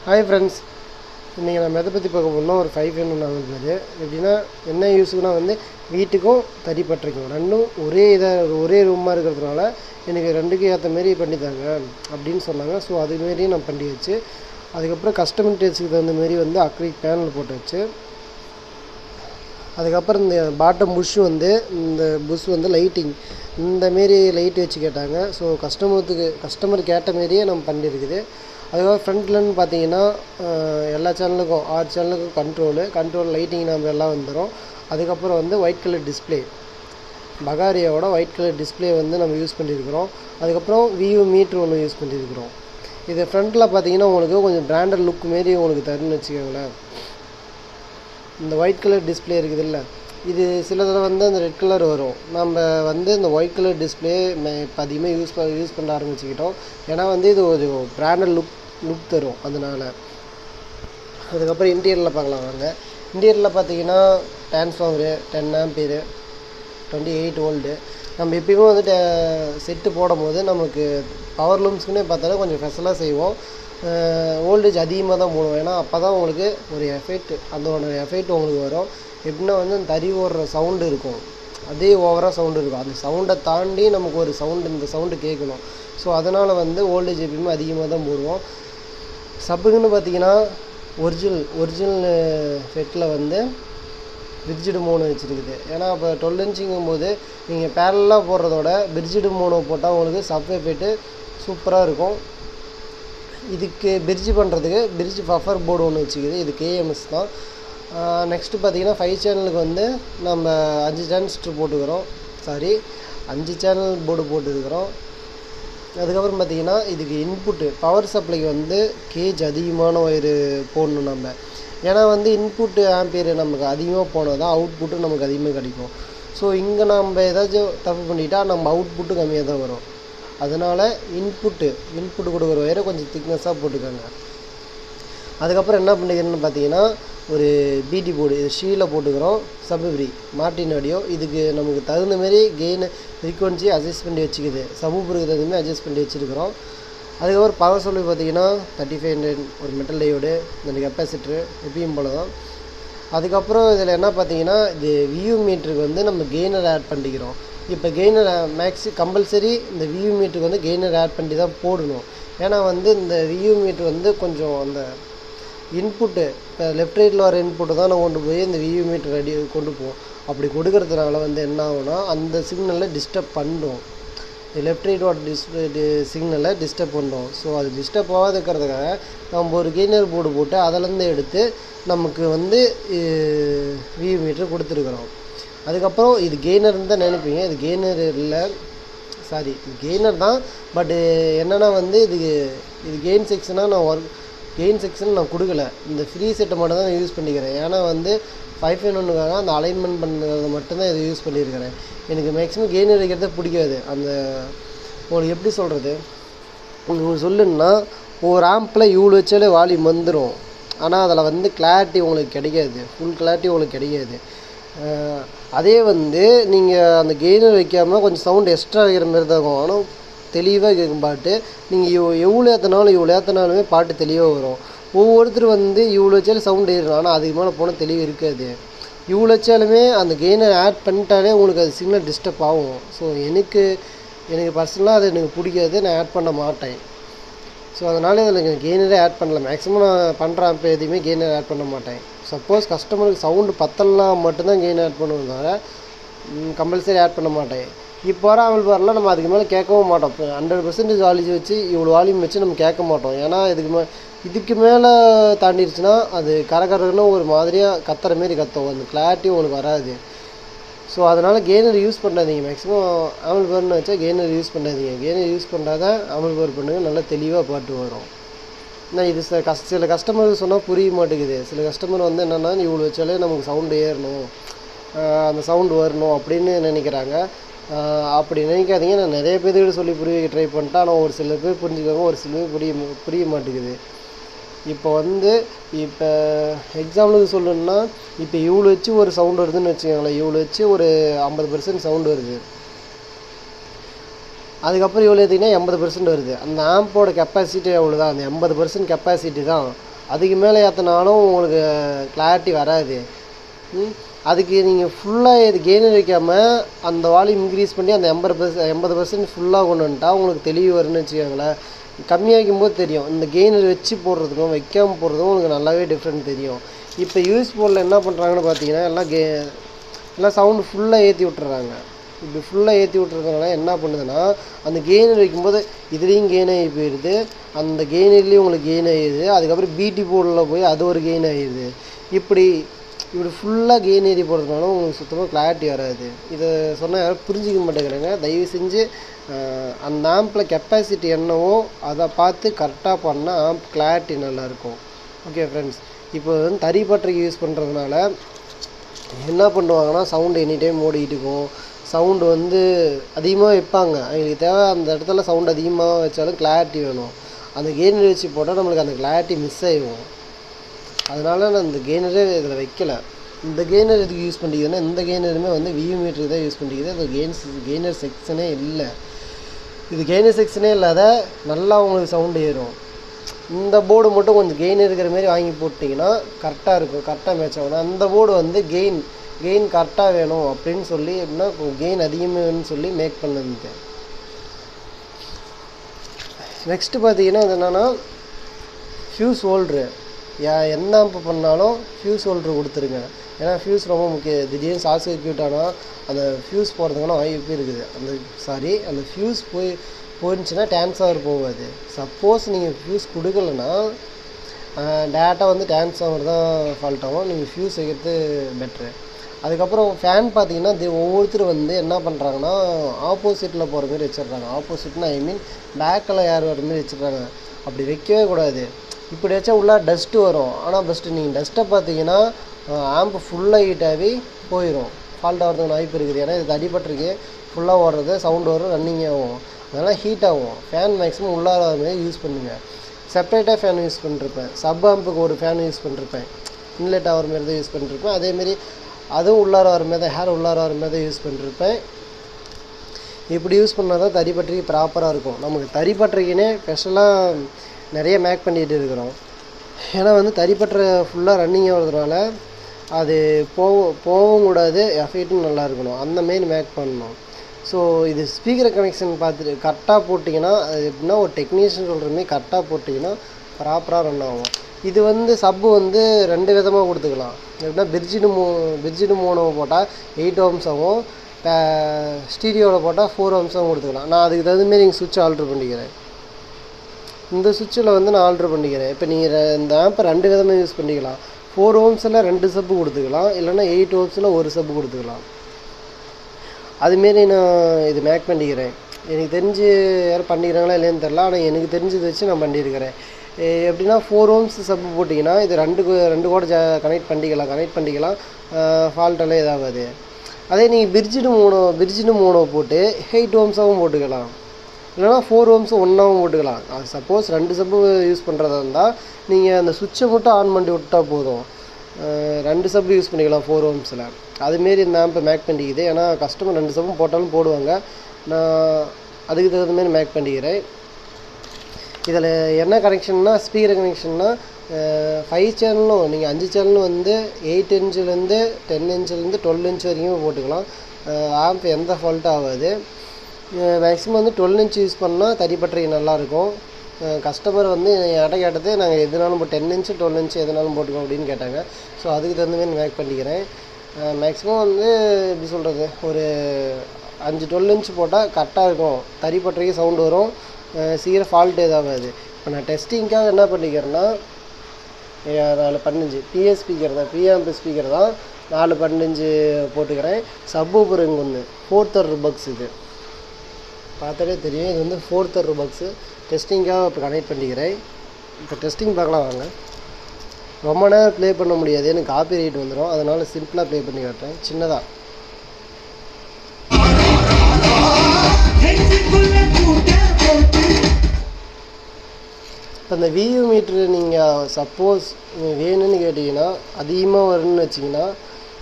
Hi friends, இன்றைக்கி நம்ம எதை பற்றி பார்க்க போனால் ஒரு 5 பேர் எப்படின்னா என்ன யூஸுக்குன்னா வீட்டுக்கும் தறிப்பட்டறைக்கும் ரெண்டும் ஒரே ரூமாக இருக்கிறதுனால எனக்கு ரெண்டுக்கும் ஏற்ற மாரி பண்ணித்தாங்க அப்படின்னு சொன்னாங்க. ஸோ அதுமாரி நான் பண்ணி வச்சு அதுக்கப்புறம் கஸ்டமர் டேஸ்ட்டுக்கு தகுந்த மாரி அக்ரிலிக் பேனல் போட்டு வச்சு அதுக்கப்புறம் இந்த பாட்டம் புஷ் இந்த புஷ் லைட்டிங் இந்தமாரி லைட் வச்சு கேட்டாங்க. ஸோ கஸ்டமர் கேட்ட மாரியே நம்ம பண்ணியிருக்குது. அதுக்கப்புறம் ஃப்ரண்ட்லன்னு பார்த்தீங்கன்னா எல்லா சேனலுக்கும் 6 சேனலுக்கும் கண்ட்ரோல் லைட்டிங் நம்ம எல்லாம் வந்துடும். அதுக்கப்புறம் ஒயிட் கலர் டிஸ்பிளே பகாரியாவோட ஒயிட் கலர் டிஸ்பிளே நம்ம யூஸ் பண்ணியிருக்கிறோம். அதுக்கப்புறம் வியூ மீட்ரு ஒன்று யூஸ் பண்ணியிருக்கிறோம். இது ஃப்ரண்ட்டில் பார்த்தீங்கன்னா உங்களுக்கு கொஞ்சம் பிராண்டட் லுக் மாரி உங்களுக்கு தருன்னு வச்சுக்கோங்களேன். இந்த ஒயிட் கலர் டிஸ்பிளே இருக்குது இல்லை, இது சில தடவை அந்த ரெட் கலர் வரும். நம்ம இந்த ஒயிட் கலர் டிஸ்பிளே இப்போ அதிகமாக யூஸ் பண்ண ஆரம்பிச்சுக்கிட்டோம். ஏன்னா இது ஒரு பிராண்டட் லுக் தரும் அதனால். அதுக்கப்புறம் இன்டீரியரில் பார்க்கலாம் வாங்க. இன்டீரியரில் பார்த்தீங்கன்னா டிரான்ஸ்ஃபார்மரு 10 ஆம்பியர் 28 வோல்ட்டு. நம்ம எப்பயுமே செட்டு போடும் போது நமக்கு பவர் லூம்ஸ்க்குன்னே பார்த்தாலும் கொஞ்சம் ஸ்பெஷலாக செய்வோம். வோல்டேஜ் அதிகமாக தான் போடுவோம். ஏன்னா அப்போ தான் உங்களுக்கு ஒரு எஃபெக்ட் எஃபெக்ட் உங்களுக்கு வரும். எப்படின்னா அந்த தறி ஓடுற சவுண்டு இருக்கும், அதே ஓவராக சவுண்டு இருக்கும். அந்த சவுண்டை தாண்டி நமக்கு ஒரு இந்த சவுண்டு கேட்கணும். ஸோ அதனால் வோல்டேஜ் எப்பயுமே அதிகமாக தான் போடுவோம். சப்புக்குன்னு பார்த்தீங்கன்னா ஒரிஜினல் செட்டில் பிரிட்ஜிடு மோனோ வச்சுருக்குது. ஏன்னா இப்போ 12 இன்ச்சுங்கும் போது நீங்கள் பேரலாக போடுறதோட பிரிட்ஜிடு மோனோ போட்டால் உங்களுக்கு சப் எஃபெக்ட்டு சூப்பராக இருக்கும். இதுக்கு பிரிட்ஜ் பண்ணுறதுக்கு பிரிட்ஜ் பஃபர் போர்டு ஒன்று வச்சுக்குது. இது KMS தான். நெக்ஸ்ட்டு பார்த்தீங்கன்னா 5 சேனலுக்கு நம்ம 5 டிரான்சிஸ்டர் போட்டுக்கிறோம். 5 சேனல் போர்டு போட்டுருக்கிறோம். அதுக்கப்புறம் பார்த்திங்கன்னா இதுக்கு இன்புட்டு பவர் சப்ளைக்கு கேஜ் அதிகமான ஒயரு போடணும் நம்ம. ஏன்னா இன்புட்டு ஆம்பியர் நமக்கு அதிகமாக போனால் தான் அவுட்புட்டு நமக்கு அதிகமாக கிடைக்கும். ஸோ இங்கே நம்ம ஏதாச்சும் தப்பு பண்ணிட்டால் நம்ம அவுட்புட்டு கம்மியாக தான் வரும். அதனால் இன்புட்டு கொடுக்குற ஒயரை கொஞ்சம் திக்னஸாக போட்டுக்கோங்க. அதுக்கப்புறம் என்ன பண்ணிக்கிறேன்னு பார்த்தீங்கன்னா ஒரு பிடி போர்டு இது ஷீலில் போட்டுக்கிறோம். சப்வூஃபர் மார்டின் ஆடியோ இதுக்கு நமக்கு தகுந்த மாரி கெயின் ஃப்ரீக்வன்சி அட்ஜஸ்ட் பண்ணி வச்சுக்குது. சப்வூஃபருக்கு தகுந்த அட்ஜஸ்ட் பண்ணி வச்சுருக்கிறோம். அதுக்கப்புறம் பவர் சப்ளை பார்த்தீங்கன்னா 3500 ஒரு மெட்டல் டையோடு, இந்த கெப்பாசிட்டரு எப்பயும் போல தான். அதுக்கப்புறம் இதில் என்ன பார்த்தீங்கன்னா இது வியூ மீட்டருக்கு நம்ம கெய்னர் ஆட் பண்ணிக்கிறோம். இப்போ கெய்னர் கம்பல்சரி இந்த வியூ மீட்டருக்கு கெய்னர் ஆட் பண்ணி தான் போடணும். ஏன்னா இந்த வியூ மீட்ரு கொஞ்சம் அந்த இன்புட்டு இப்போ லெஃப்ட் ரைட்டில் வர இன்புட்டு தான் நான் கொண்டு போய் இந்த வியூ மீட்டர் கொண்டு போவோம். அப்படி கொடுக்கறதுனால என்ன ஆகும்னா அந்த சிக்னலை டிஸ்டர்ப் பண்ணும். லெஃப்ட் ரைட்டோட சிக்னலை டிஸ்டர்ப் பண்ணுறோம். ஸோ அது டிஸ்டர்ப் ஆகாத இருக்கிறதுக்காக நம்ம ஒரு கெய்னர் போர்டு போட்டு அதிலேருந்து எடுத்து நமக்கு வியூ மீட்டர் கொடுத்துருக்குறோம். அதுக்கப்புறம் இது கெய்னர்னு தான் நினைப்பீங்க. இது கெய்னர் இல்லை, இது கெய்னர் தான். பட்டு என்னென்னா இது கெயின் செக்ஷன் நான் கொடுக்கல. இந்த ஃப்ரீ செட்டை மட்டும் தான் நான் யூஸ் பண்ணிக்கிறேன். ஏன்னா 5.1க்காக அந்த அலைன்மெண்ட் பண்ணுறது மட்டும்தான் இதை யூஸ் பண்ணியிருக்கிறேன். எனக்கு மேக்ஸிமம் கெயின் அடிக்கிறதே பிடிக்காது. உங்களுக்கு எப்படி சொல்கிறது, உங்களுக்கு சொல்லுன்னா ஒரு ஆம்பில் இவ்வளோ வச்சாலே வால்யூம் வந்துடும். ஆனால் அதில் கிளாரிட்டி உங்களுக்கு கிடைக்காது, ஃபுல் கிளாரிட்டி உங்களுக்கு கிடைக்காது. அதே நீங்கள் அந்த கெய்னர் வைக்காமல் கொஞ்சம் சவுண்ட் எக்ஸ்ட்ரா வைக்கிற மாதிரி தான் இருக்கும். ஆனால் தெளிவாக கேட்கும் பாட்டு. நீங்கள் எவ்வளோ ஏற்றினாலுமே பாட்டு தெளிவாக வரும். ஒவ்வொருத்தர் இவ்வளோ வச்சாலும் சவுண்ட் ஏறணும், ஆனால் அதுக்கு மேலே போனால் தெளிவு இருக்காது. இவ்வளோ வச்சாலுமே அந்த கெய்னர் ஆட் பண்ணிட்டாலே உங்களுக்கு அது சிக்னல் டிஸ்டர்ப் ஆகும். ஸோ எனக்கு பர்சனலாக அது எனக்கு பிடிக்காது, நான் ஆட் பண்ண மாட்டேன். ஸோ அதனால் இதில் எனக்கு கெய்னரே ஆட் பண்ணல. மேக்ஸிமம் நான் பண்ணுறேன் இப்போ எதுவுமே கெய்னர் ஆட் பண்ண மாட்டேன். சப்போஸ் கஸ்டமருக்கு சவுண்டு பத்தலாம் மட்டும்தான் கெயின் ஆட் பண்ணுவோம், தவிர கம்பல்சரி ஆட் பண்ண மாட்டேன். இப்போ வர ஆம்பிள்ஃபயர்லாம் நம்ம அதுக்கு மேலே கேட்கவும் மாட்டோம். இப்போ 100% வால்யூம் வச்சு இவ்வளோ வால்யூம் வச்சு நம்ம கேட்க மாட்டோம். ஏன்னா இதுக்கு மேலே தாண்டிடுச்சுன்னா அது கரகரன்னு ஒரு மாதிரியாக கத்துற மாரி கத்தும், அந்த கிளாரிட்டி உங்களுக்கு வராது. ஸோ அதனால் கெய்னர் யூஸ் பண்ணாதீங்க. மேக்ஸிமம் ஆம்பிள்ஃபயர்னு வச்சா கெய்னர் யூஸ் பண்ணாதீங்க. கெய்னர் யூஸ் பண்ணாதான் ஆம்பிள்ஃபயர் பண்ணுங்கள், நல்லா தெளிவாக பாட்டு வரும். நான் இது சில கஸ்டமருக்கு சொன்னால் புரிய மாட்டேங்குது. சில கஸ்டமர் என்னென்னா இவ்வளோ வச்சாலே நமக்கு சவுண்டு ஏறணும், அந்த சவுண்டு வரணும் அப்படின்னு நினைக்கிறாங்க. அப்படி நினைக்காதீங்க. நான் நிறைய பேர்கிட்ட சொல்லி புரிய வைக்க ட்ரை பண்ணிட்டேன். ஆனால் ஒரு சில பேர் புரிஞ்சுக்காங்க, ஒரு சில பேர் புரிய மாட்டேங்குது. இப்போ இப்போ எக்ஸாம்பிளுக்கு சொல்லணுன்னா இப்போ இவ்வளோ வச்சு ஒரு சவுண்டு வருதுன்னு வச்சுக்கோங்களேன். இவ்வளோ வச்சு ஒரு 50% சவுண்டு வருது. அதுக்கப்புறம் இவ்வளோ ஏற்றிங்கன்னா 80% வருது. அந்த ஆம்போட கெப்பாசிட்டி எவ்வளோ தான், அந்த 80% கெப்பாசிட்டி தான். அதுக்கு மேலே ஏற்றினாலும் உங்களுக்கு கிளாரிட்டி வராது. அதுக்கு நீங்கள் ஃபுல்லாக இது கெய்னர் வைக்காமல் அந்த வால்யூம் இன்க்ரீஸ் பண்ணி அந்த 80% ஃபுல்லாக கொண்டு வந்துட்டா உங்களுக்கு தெளிவு வரும்னு வச்சுக்கோங்களேன். கம்மியாகும் போது தெரியும். இந்த கெய்னர் வச்சு போடுறதுக்கும் வைக்காமல் போடுறதுக்கும் உங்களுக்கு நல்லாவே டிஃப்ரெண்ட் தெரியும். இப்போ யூஎஸ் போர்டில் என்ன பண்ணுறாங்கன்னு பார்த்தீங்கன்னா எல்லாம் சவுண்டு ஃபுல்லாக ஏற்றி விட்டுறாங்க. இப்படி ஃபுல்லாக ஏற்றி விட்டுறதுனால என்ன பண்ணுதுன்னா அந்த கெய்னர் வைக்கும்போது இதுலேயும் கெயின் ஆகி போயிடுது, அந்த கெய்னர்லேயும் உங்களுக்கு கெயின் ஆகிடுது, அதுக்கப்புறம் பிடி போர்டில் போய் அது ஒரு கெயின் ஆகிடுது. இப்படி ஃபுல்லாக கெயின் ஏறி போடுறதுனால உங்களுக்கு சுத்தமாக கிளாரிட்டி வராது. இதை சொன்னால் யாரும் புரிஞ்சிக்க மாட்டேங்கிறாங்க. தயவு செஞ்சு அந்த ஆம்பில் கெப்பாசிட்டி என்னவோ அதை பார்த்து கரெக்டாக பண்ணால் ஆம்ப் கிளாரிட்டி நல்லாயிருக்கும். ஓகே ஃப்ரெண்ட்ஸ், இப்போ வந்து தறி பட்டறைக்கு யூஸ் பண்ணுறதுனால என்ன பண்ணுவாங்கன்னா சவுண்டு எனி டைம் ஓடிக்கிட்டு இருக்கும். சவுண்டு வந்து அதிகமாக வைப்பாங்க. அவங்களுக்கு தேவை அந்த இடத்துல சவுண்டு அதிகமாக வச்சாலும் கிளாரிட்டி வேணும். அந்த கெய்னர் வச்சு போட்டால் நம்மளுக்கு அந்த கிளாரிட்டி மிஸ் ஆகிடும். அதனால் நான் இந்த கெய்னரே இதில் வைக்கலை. இந்த கெய்னர் எதுக்கு யூஸ் பண்ணிக்கிறேன்னா இந்த கெய்னருமே வந்து வியூ மீட்டருக்கு தான் யூஸ் பண்ணிக்கிறது. அது கெய்னர் செக்ஷனே இல்லை. இது கெய்னர் செக்ஷனே இல்லாத நல்லா உங்களுக்கு சவுண்டு ஏறும். இந்த போர்டு மட்டும் கொஞ்சம் கெயின் இருக்கிற மாதிரி வாங்கி போட்டிங்கன்னா கரெக்டாக இருக்கும், கரெக்டாக மேட்ச் ஆகணும். அந்த போர்டு வந்து கெயின் கரெக்டாக வேணும் அப்படின்னு சொல்லி எப்படின்னா கெயின் அதிகமாக வேணும்னு சொல்லி மேக் பண்ணது. நெக்ஸ்ட்டு பார்த்தீங்கன்னா அது என்னென்னா ஃப்யூஸ் ஹோல்ட்ரு. எந்த ஆம்பு பண்ணாலும் ஃப்யூஸ் ஹோல்ட்ரு கொடுத்துருங்க. ஏன்னா ஃப்யூஸ் ரொம்ப முக்கியம். திடீர்னு ஷார்ட் சர்க்யூட் ஆனால் அந்த ஃப்யூஸ் போகிறதுக்கான வாய்ப்பு இருக்குது. அந்த ஃப்யூஸ் போயிடுச்சுன்னா டிரான்ஸ்ஃபார் போகாது. சப்போஸ் நீங்கள் ஃப்யூஸ் கொடுக்கலன்னா டேரெக்டாக வந்து டிரான்ஸ்ஃபார்மர் தான் ஃபால்ட் ஆகும். நீங்கள் ஃப்யூஸ் வைக்கிறது பெட்ரு. அதுக்கப்புறம் ஃபேன் பார்த்தீங்கன்னா ஒவ்வொருத்தரும் வந்து என்ன பண்ணுறாங்கன்னா ஆப்போசிட்டில் போகிற மாதிரி வச்சிடுறாங்க. ஆப்போசிட்னா ஐ மீன் பேக்கில் ஏர் வர மாதிரி வச்சிடுறாங்க. அப்படி வைக்கவே கூடாது. இப்படி வச்சா உள்ளே டஸ்ட்டு வரும். ஆனால் பெஸ்ட்டு நீங்கள் டஸ்ட்டை பார்த்தீங்கன்னா ஆம்பு ஃபுல்லாக ஹீட்டாகி போயிடும், ஃபால்ட் ஆகிறதுக்கு வாய்ப்பு இருக்குது. ஏன்னா இது அடிபட்டிருக்கு, ஃபுல்லாக ஓடுறது சவுண்டு வரும், ரன்னிங் ஆகும், அதனால் ஹீட் ஆகும். ஃபேன் மேக்ஸிமம் உள்ளார மாதிரி யூஸ் பண்ணுங்கள். செப்பரேட்டாக ஃபேன் யூஸ் பண்ணிருப்பேன். சப் ஆம்புக்கு ஒரு ஃபேன் யூஸ் பண்ணிருப்பேன், இன்லெட் ஆகிற மாதிரி தான் யூஸ் பண்ணிருப்பேன். அதேமாரி அதுவும் உள்ளார வர மாதிரி தான், ஹேர் உள்ளார வர மாதிரி தான் யூஸ் பண்ணிருப்பேன். இப்படி யூஸ் பண்ணால் தான் தறி பட்டறைக்கு ப்ராப்பராக இருக்கும். நமக்கு தறி பட்டறைக்குன்னே ஸ்பெஷலாக நிறைய மேக் பண்ணிகிட்டு இருக்கிறோம். ஏன்னா வந்து தறி பட்டறை ஃபுல்லாக ரன்னிங் ஆகிறதுனால அது போகவும் கூடாது, எஃபெக்ட்டும் நல்லா இருக்கணும், அந்தமாரி மேக் பண்ணணும். ஸோ இது ஸ்பீக்கர் கனெக்ஷன் பார்த்துட்டு கரெக்டாக போட்டிங்கன்னா அது எப்படின்னா ஒரு டெக்னீஷியன் சொல்கிற மாதிரி கரெக்டாக போட்டிங்கன்னா ப்ராப்பராக ரன் ஆகும். இது வந்து சப்பு வந்து 2 விதமாக கொடுத்துக்கலாம். எப்படின்னா பிரிட்ஜிடு மோனோ போட்டால் 8 ohms ஆகும், ஸ்டீரியோவில் போட்டால் 4 ohms கொடுத்துக்கலாம். நான் அதுக்கு தகுந்தமாரி நீங்கள் சுவிட்ச் ஆல்ட்ரு பண்ணிக்கிறேன். இந்த சுவிட்சில் வந்து நான் ஆல்ட்ரு பண்ணிக்கிறேன். இப்போ நீங்கள் இந்த ஆம்பை 2 விதமாக யூஸ் பண்ணிக்கலாம். 4 ohmஸில் 2 சப்பு கொடுத்துக்கலாம், இல்லைனா 8 ohmஸில் 1 சப்பு கொடுத்துக்கலாம். அதுமாரி நான் இது மேக் பண்ணிக்கிறேன். எனக்கு தெரிஞ்சு யாரும் பண்ணிக்கிறாங்களா இல்லைன்னு தெரில, ஆனால் எனக்கு தெரிஞ்சது வச்சு நான் பண்ணியிருக்கிறேன். எப்படின்னா 4 ohms சப்பு போட்டிங்கன்னா இது 2 கூட கனெக்ட் பண்ணிக்கலாம், ஃபால்ட்டெல்லாம் இதாகாது. அதே நீங்கள் பிரிட்ஜிடு மோனோ போட்டு 8 ohmஸாகவும் போட்டுக்கலாம், இல்லைனா 4 ohms ஒன்றாவும் போட்டுக்கலாம். அது சப்போஸ் 2 சப்பு யூஸ் பண்ணுறதா இருந்தால் நீங்கள் அந்த சுவிட்சை மட்டும் ஆன் பண்ணி விட்டால் போதும். 2 சப்பு யூஸ் பண்ணிக்கலாம் 4 ohmஸில். அதுமாரி இந்த ஆம்பை மேக் பண்ணிக்குது. ஏன்னா கஸ்டமர் 2 சப்பும் போட்டாலும் போடுவாங்க, நான் அதுக்கு தகுந்த மாதிரி மேக் பண்ணிக்கிறேன். இதில் என்ன கனெக்ஷன்னா ஸ்பீக்கர் கனெக்ஷன்னா 5 சேனலும் நீங்கள் 5 சேனலும் வந்து 8 inchலேருந்து 10 inchலேருந்து 12 inch வரைக்கும் போட்டுக்கலாம். ஆம்ப் எந்த ஃபால்ட்டும் ஆகாது. மேக்ஸிமம் வந்து 12 inch யூஸ் பண்ணால் தறி பட்டறைக்கு நல்லாயிருக்கும். கஸ்டமர் வந்து என்கிட்ட கேட்டது நாங்கள் எதுனாலும் 10 inch 12 inch எதுனாலும் போட்டுக்கோம் அப்படின்னு கேட்டாங்க. ஸோ அதுக்கு தகுந்த மாதிரி மேக் பண்ணிக்கிறேன். மேக்ஸிமம் வந்து எப்படி சொல்கிறது, ஒரு 5 12 inch போட்டால் கரெக்டாக இருக்கும். தறி பட்டறைக்கு சவுண்டு வரும், சீக்கிரம் ஃபால்ட் எதாகாது. இப்போ நான் டெஸ்டிங்காக என்ன பண்ணிக்கிறேன்னா 4 15 பிஎஸ் ஸ்பீக்கர் தான், பிஆம்பி ஸ்பீக்கர் தான், 4 15 போட்டுக்கிறேன். சப்வூஃபர் இங்கே ஒன்று 430 bucks. இது பார்த்தாலே தெரியும், இது வந்து 430 bucks. டெஸ்டிங்காக இப்போ கனெக்ட் பண்ணிக்கிறேன். இப்போ டெஸ்டிங் பார்க்கலாம் வாங்க. ரொம்ப நேரம் ப்ளே பண்ண முடியாது, எனக்கு காப்பி ரைட் வந்துடும், அதனால் சிம்பிளாக ப்ளே பண்ணி காட்டுறேன் சின்னதாக. இப்போ இந்த வியூ மீட்ரு நீங்கள் சப்போஸ் வேணும்னு கேட்டிங்கன்னா அதிகமாக வரும்னு வச்சிங்கன்னா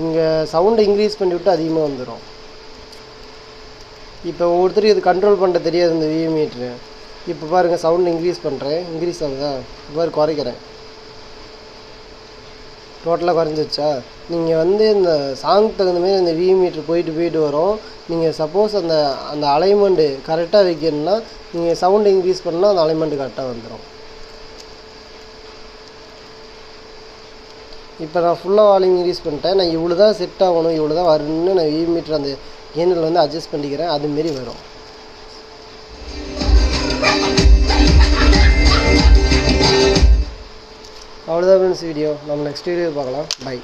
இங்கே சவுண்டை இன்க்ரீஸ் பண்ணி விட்டு அதிகமாக வந்துடும். இப்போ ஒவ்வொருத்தருக்கு இது கண்ட்ரோல் பண்ண தெரியாது இந்த வியூ மீட்ரு. இப்போ பாருங்கள் சவுண்ட் இன்க்ரீஸ் பண்ணுறேன், இன்க்ரீஸ் ஆகுதா, இப்போ குறைக்கிறேன். டோட்டலாக குறைஞ்சிருச்சா? நீங்கள் வந்து இந்த சாங்க்கு தகுந்த மாதிரி இந்த வி மீட்ரு போயிட்டு வரும். நீங்கள் சப்போஸ் அந்த அந்த அலைன்மெண்ட்டு கரெக்டாக வைக்கணும்னா நீங்கள் சவுண்டு இன்க்ரீஸ் பண்ணால் அந்த அலைன்மெண்ட்டு கரெக்டாக வந்துடும். இப்போ நான் ஃபுல்லாக வால்யூம் இன்க்ரீஸ் பண்ணிட்டேன். நான் இவ்வளோ தான் செட் ஆகணும், இவ்வளோ தான் வரணும்னு நான் வி மீட்ரு அந்த கேனில் வந்து அட்ஜஸ்ட் பண்ணிக்கிறேன். அதுமாரி வரும். அவ்வளோதான் ஃப்ரெண்ட்ஸ் வீடியோ. நம்ம நெக்ஸ்ட் வீடியோ பார்க்கலாம். பை.